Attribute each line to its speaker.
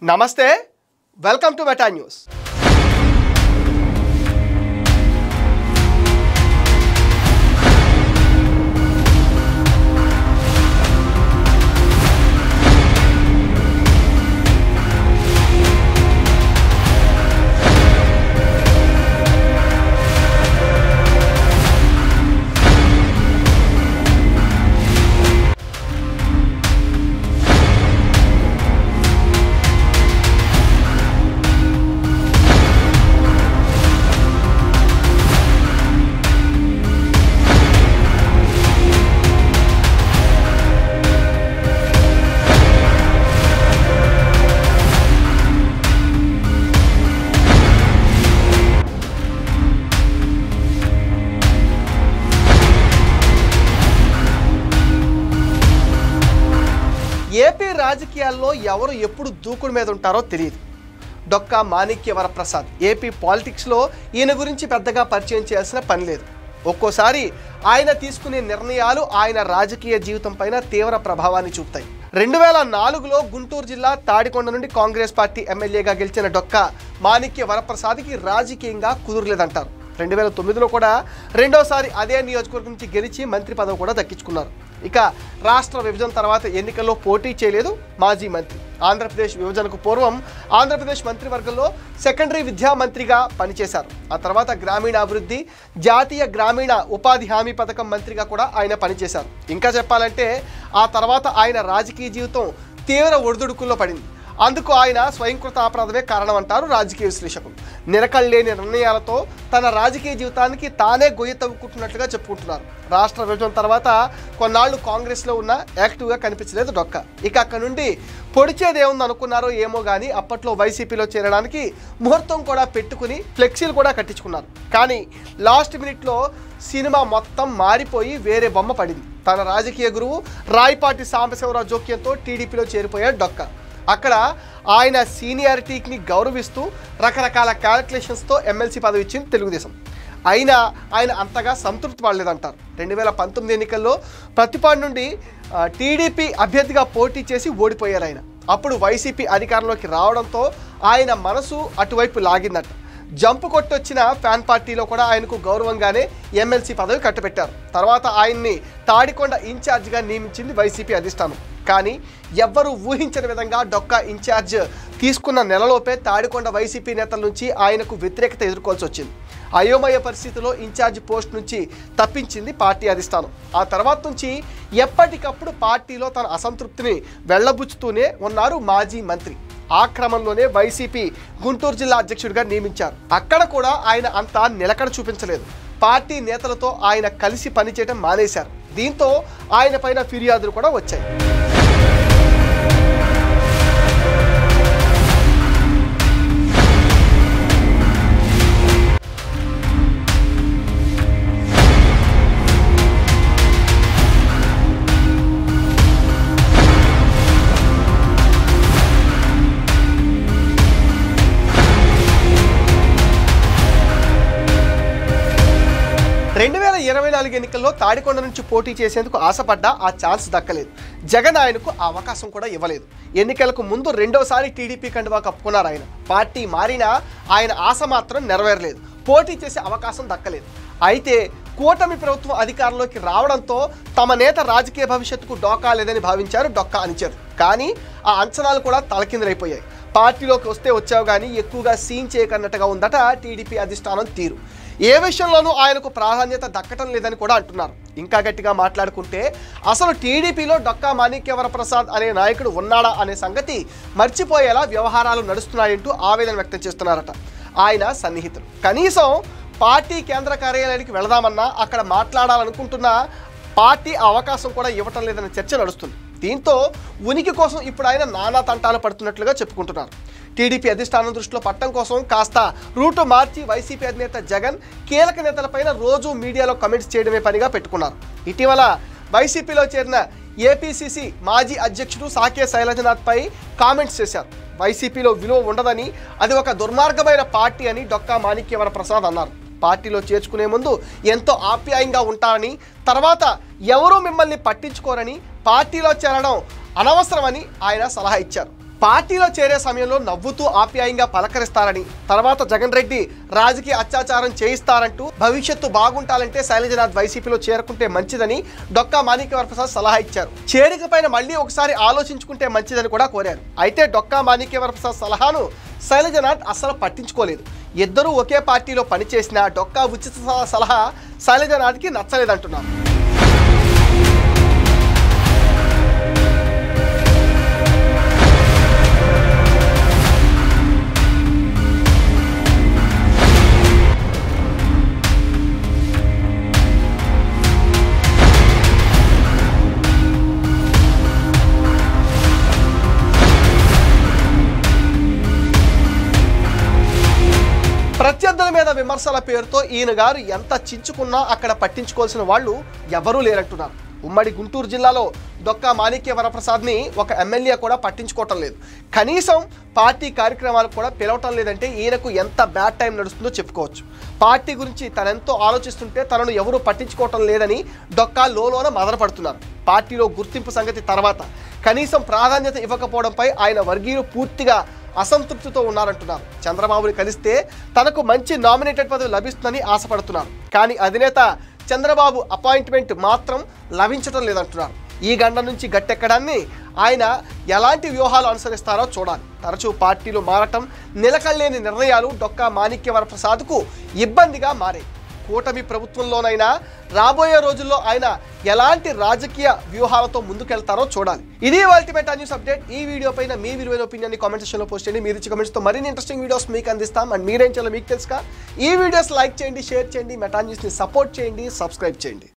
Speaker 1: నమస్తే, welcome to meta news. AP రాజకీయాల్లో ఎవరు ఎప్పుడు దూకుడు మీద ఉంటారో తెలియదు. డొక్కా మాణిక్య వరప్రసాద్ ఏపీ పాలిటిక్స్లో ఈయన గురించి పెద్దగా పరిచయం చేయాల్సిన పని లేదు. ఒక్కోసారి ఆయన తీసుకునే నిర్ణయాలు ఆయన రాజకీయ జీవితం పైన తీవ్ర ప్రభావాన్ని చూపుతాయి. 2004లో గుంటూరు జిల్లా తాడికొండ నుండి కాంగ్రెస్ పార్టీ ఎమ్మెల్యేగా గెలిచిన డొక్కా మాణిక్య వరప్రసాద్కి రాజకీయంగా కుదురులేదంటారు. 2009లో కూడా రెండోసారి అదే నియోజకవర్గం నుంచి గెలిచి మంత్రి పదవి కూడా దక్కించుకున్నారు. ఇక రాష్ట్ర విభజన తర్వాత ఎన్నికల్లో పోటీ చేయలేదు మాజీ మంత్రి. ఆంధ్రప్రదేశ్ విభజనకు పూర్వం ఆంధ్రప్రదేశ్ మంత్రివర్గంలో సెకండరీ విద్యా మంత్రిగా పనిచేశారు. ఆ తర్వాత గ్రామీణాభివృద్ధి, జాతీయ గ్రామీణ ఉపాధి హామీ పథకం మంత్రిగా కూడా ఆయన పనిచేశారు. ఇంకా చెప్పాలంటే ఆ తర్వాత ఆయన రాజకీయ జీవితం తీవ్ర ఒడిదుడుకుల్లో పడింది. అందుకు ఆయన స్వయంకృత అపరాధమే కారణం అంటారు రాజకీయ విశ్లేషకులు. నిలకడలేని నిర్ణయాలతో తన రాజకీయ జీవితానికి తానే గొయ్యి తవ్వుకుంటున్నట్లుగా చెప్పుకుంటున్నారు. రాష్ట్ర విభజన తర్వాత కొన్నాళ్ళు కాంగ్రెస్లో ఉన్న యాక్టివ్గా కనిపించలేదు డొక్కా. ఇక అక్కడ నుండి పొడిచేదేముంది అనుకున్నారో ఏమో కానీ అప్పట్లో వైసీపీలో చేరడానికి ముహూర్తం కూడా పెట్టుకుని ఫ్లెక్సీలు కూడా కట్టించుకున్నారు. కానీ లాస్ట్ మినిట్లో సినిమా మొత్తం మారిపోయి వేరే బొమ్మ పడింది. తన రాజకీయ గురువు రాయపాటి సాంబశివరావు జోక్యంతో టీడీపీలో చేరిపోయాడు డొక్కా. అక్కడ ఆయన సీనియారిటీని గౌరవిస్తూ రకరకాల క్యాలిక్యులేషన్స్తో ఎమ్మెల్సీ పదవి ఇచ్చింది తెలుగుదేశం. అయినా ఆయన అంతగా సంతృప్తి పడలేదంటారు. 2019 ఎన్నికల్లో ప్రతిపాడు నుండి టీడీపీ అభ్యర్థిగా పోటీ చేసి ఓడిపోయారు ఆయన. అప్పుడు వైసీపీ అధికారంలోకి రావడంతో ఆయన మనసు అటువైపు లాగిందట. జంపు కొట్టొచ్చిన ఫ్యాన్ పార్టీలో కూడా ఆయనకు గౌరవంగానే ఎమ్మెల్సీ పదవి కట్టబెట్టారు. తర్వాత ఆయన్ని తాడికొండ ఇన్ఛార్జిగా నియమించింది వైసీపీ అధిష్టానం. కానీ ఎవ్వరూ ఊహించని విధంగా డొక్కా ఇన్ఛార్జ్ తీసుకున్న నెలలోపే తాడికొండ వైసీపీ నేతల నుంచి ఆయనకు వ్యతిరేకత ఎదుర్కోవాల్సి వచ్చింది. అయోమయ పరిస్థితిలో ఇన్ఛార్జ్ పోస్ట్ నుంచి తప్పించింది పార్టీ అధిష్టానం. ఆ తర్వాత నుంచి ఎప్పటికప్పుడు పార్టీలో తన అసంతృప్తిని వెళ్లబుచ్చుతూనే ఉన్నారు మాజీ మంత్రి. ఆ క్రమంలోనే వైసీపీ గుంటూరు జిల్లా అధ్యక్షుడిగా నియమించారు. అక్కడ కూడా ఆయన అంతా నిలకడ చూపించలేదు. పార్టీ నేతలతో ఆయన కలిసి పనిచేయడం మానేశారు. దీంతో ఆయన పైన ఫిర్యాదులు కూడా వచ్చాయి. ఎన్నికల్లో తాడికొండ నుంచి పోటీ చేసేందుకు ఆశపడ్డా ఆ ఛాన్స్ దక్కలేదు. జగన్ ఆయనకు ఆ అవకాశం కూడా ఇవ్వలేదు. ఎన్నికలకు ముందు రెండోసారి టీడీపీ కండువా కప్పుకున్నారు ఆయన. పార్టీ మారినా ఆయన ఆశ మాత్రం నెరవేరలేదు. పోటీ చేసే అవకాశం దక్కలేదు. అయితే కూటమి ప్రభుత్వం అధికారంలోకి రావడంతో తమ నేత రాజకీయ భవిష్యత్తుకు డోకా లేదని భావించారు డొక్కా అనుచరులు. కానీ ఆ అంచనాలు కూడా తలకిందులైపోయాయి. పార్టీలోకి వస్తే వచ్చావు కానీ ఎక్కువగా సీన్ చేయకన్నట్టుగా ఉందట టీడీపీ అధిష్టానం తీరు. ఏ విషయంలోనూ ఆయనకు ప్రాధాన్యత దక్కటం లేదని కూడా అంటున్నారు. ఇంకా గట్టిగా మాట్లాడుకుంటే అసలు టీడీపీలో డొక్కా మాణిక్య వరప్రసాద్ అనే నాయకుడు ఉన్నాడా అనే సంగతి మర్చిపోయేలా వ్యవహారాలు నడుస్తున్నాయంటూ ఆవేదన వ్యక్తం చేస్తున్నారట ఆయన సన్నిహితులు. కనీసం పార్టీ కేంద్ర కార్యాలయానికి వెళదామన్నా అక్కడ మాట్లాడాలనుకుంటున్న పార్టీ అవకాశం కూడా ఇవ్వటం లేదనే చర్చ నడుస్తుంది. దీంతో ఉనికి కోసం ఇప్పుడు ఆయన నానా తంటాలు పడుతున్నట్లుగా చెప్పుకుంటున్నారు. టీడీపీ అధిష్టానం దృష్టిలో పట్టం కోసం కాస్త రూటు మార్చి వైసీపీ అధినేత జగన్ కీలక నేతలపైన రోజు మీడియాలో కమెంట్స్ చేయడమే పనిగా పెట్టుకున్నారు. ఇటీవల వైసీపీలో చేరిన ఏపీసీసీ మాజీ అధ్యక్షుడు సాకే శైలజనాథ్పై కామెంట్స్ చేశారు. వైసీపీలో విలువ ఉండదని, అది ఒక దుర్మార్గమైన పార్టీ అని డొక్కా మాణిక్య వరప్రసాద్ అన్నారు. పార్టీలో చేర్చుకునే ముందు ఎంతో ఆప్యాయంగా ఉంటారని, తర్వాత ఎవరూ మిమ్మల్ని పట్టించుకోరని, పార్టీలో చేరడం అనవసరమని ఆయన సలహా ఇచ్చారు. పార్టీలో చేరే సమయంలో నవ్వుతూ ఆప్యాయంగా పలకరిస్తారని, తర్వాత జగన్ రెడ్డి రాజకీయ అత్యాచారం చేయిస్తారంటూ భవిష్యత్తు బాగుంటాలంటే శైలజనాథ్ వైసీపీలో చేరుకుంటే మంచిదని డొక్కా మాణిక్యవరప్రసాద్ సలహా ఇచ్చారు. చేరికపైన మళ్ళీ ఒకసారి ఆలోచించుకుంటే మంచిదని కూడా కోరారు. అయితే డొక్కా మాణిక్యవరప్రసాద్ సలహాను శైలజనాథ్ అస్సలు పట్టించుకోలేదు. ఇద్దరూ ఒకే పార్టీలో పనిచేసిన డొక్కా ఉచిత సలహా శైలజనాథ్కి నచ్చలేదంటున్నారు. ప్రత్యర్థుల మీద విమర్శల పేరుతో ఈయన గారు ఎంత చించుకున్నా అక్కడ పట్టించుకోవాల్సిన వాళ్ళు ఎవరూ లేరంటున్నారు. ఉమ్మడి గుంటూరు జిల్లాలో డొక్కా మాణిక్యవరప్రసాద్ని ఒక ఎమ్మెల్యే కూడా పట్టించుకోవటం లేదు. కనీసం పార్టీ కార్యక్రమాలకు కూడా పిలవటం లేదంటే ఈయనకు ఎంత బ్యాడ్ టైం నడుస్తుందో చెప్పుకోవచ్చు. పార్టీ గురించి తనెంతో ఆలోచిస్తుంటే తనను ఎవరూ పట్టించుకోవటం లేదని డొక్కా లోలోన మదనపడుతున్నారు. పార్టీలో గుర్తింపు సంగతి తర్వాత కనీసం ప్రాధాన్యత ఇవ్వకపోవడంపై ఆయన వర్గీయులు పూర్తిగా అసంతృప్తితో ఉన్నారంటున్నారు. చంద్రబాబుని కలిస్తే తనకు మంచి నామినేటెడ్ పదవి లభిస్తుందని ఆశపడుతున్నారు. కానీ అధినేత చంద్రబాబు అపాయింట్మెంట్ మాత్రం లభించడం లేదంటున్నారు. ఈ గండ నుంచి గట్టెక్కడాన్ని ఆయన ఎలాంటి వ్యూహాలు అనుసరిస్తారో చూడాలి. తరచూ పార్టీలు మారటం, నిలకడలేని నిర్ణయాలు డొక్కా మాణిక్యవరప్రసాద్కు ఇబ్బందిగా మారాయి. కూటమి ప్రభుత్వంలోనైనా రాబోయే రోజుల్లో ఆయన ఎలాంటి రాజకీయ వ్యూహాలతో ముందుకెళ్తారో చూడాలి. ఇది అల్టిమేట్ న్యూస్ అప్డేట్. ఈ వీడియో పైన మీ విలువైన ఒపీనియన్ని కామెంట్ సెక్షన్లో పోస్ట్ చేయండి. మీరు ఇచ్చే కామెంట్స్తో మరిన్ని ఇంట్రెస్టింగ్ వీడియోస్ మీకు అందిస్తాం. అండ్ మీరేం చేయాలో మీకు తెలుసుగా. ఈ వీడియోస్ లైక్ చేయండి, షేర్ చేయండి, మెటా న్యూస్ని సపోర్ట్ చేయండి, సబ్స్క్రైబ్ చేయండి.